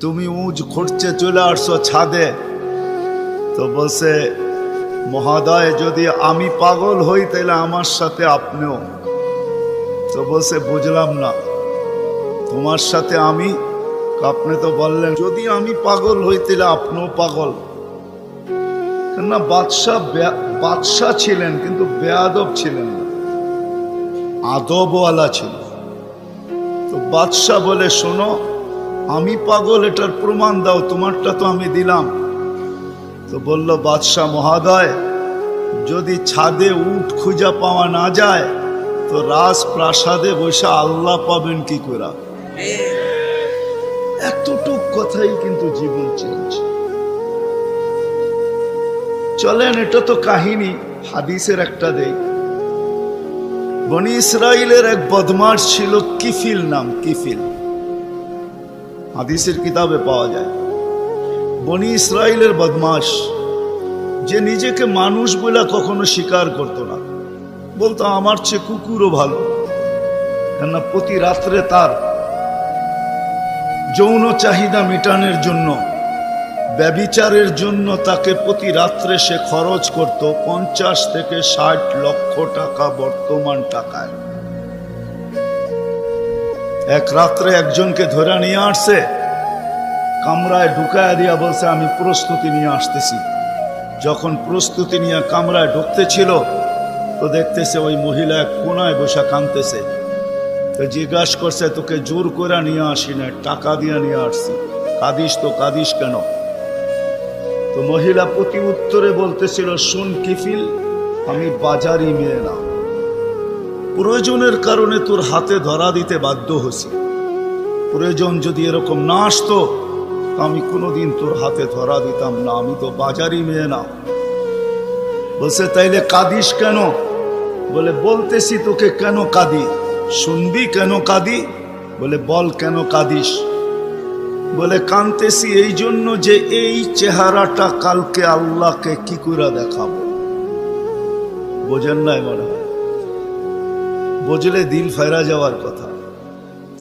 তুমি উঁচ খুঁড়ছে চলে আসছো ছাদে, তো বলছে মহোদয় যদি আমি পাগল হই তাহলে আমার সাথে আপনিও। তো বলছে বুঝলাম না, তোমার সাথে আমি? আপনি তো বললেন যদি আমি পাগল হই তাহলে আপনিও পাগল। না, বাদশাহ ছিলেন কিন্তু বেয়াদব ছিলেন না, আদবওয়ালা ছিল। তো বাদশাহ বলে শোনো, আমি পাগল এটার প্রমাণ দাও, তোমারটা তো আমি দিলাম। তো বলল বাদশাহ মহোদয়, যদি ছাদে উট খুঁজা পাওয়া না যায় তো রাজপ্রাসাদে বসে আল্লাহ পাবেন কি করে? এতটুক কথাই কিন্তু জীবন চেঞ্জ। চলেন, এটা তো কাহিনী, হাদিসের একটা দেই। বনি ইসরাইলের এক বদমাশ ছিল, কিফিল নাম, কিফিল, হাদিসের কিতাবে পাওয়া যায়। বনি ইসরাইলের বদমাশ, যে নিজেকে মানুষ বলে কখনো স্বীকার করতো না, বলতো আমার চেয়ে কুকুরও ভালো। কেননা প্রতি রাত্রে তার যৌন চাহিদা মেটানোর জন্য, ব্যভিচারের জন্য তাকে প্রতি রাত্রে সে খরচ করত 50 থেকে 60 লক্ষ টাকা বর্তমান টাকায়। এক রাত্রে একজনকে ধরে নিয়ে আসছে, কামরায় ঢুকায় দিয়া বলছে আমি প্রস্তুতি নিয়ে আসতেছি। যখন প্রস্তুতি নিয়ে কামরায় ঢুকতেছিল তো দেখতেছে ওই মহিলা এক কোনায় বসে কাঁদতেছে। তো জিজ্ঞাসা করছে তোকে জোর করে নিয়ে আসি না, টাকা দিয়ে নিয়ে আসছি, কাঁদিস তো কাঁদিস কেন? তো মহিলা প্রতি উত্তরে বলতেছিল শুন কিফিল, আমি বাজারি মেয়ে না, প্রয়োজনের কারণে তোর হাতে ধরা দিতে বাধ্য হয়েছি। প্রয়োজন যদি এরকম না আসতো আমি কোনোদিন তোর হাতে ধরা দিতাম না, আমি তো বাজারি মেয়ে না। বলছে তাইলে কাঁদিস কেন? বলে বলতেছি তোকে কেন কাঁদি, শুনবি কেন কাঁদি? বলে বল কেন কাঁদিস? বলে কাঁদতেছি এই জন্য যে এই চেহারাটা কালকে আল্লাহকে কি করে দেখাবো। বোঝেন নাই মনে হয়? বুঝলে দিল ফেরা যাওয়ার কথা।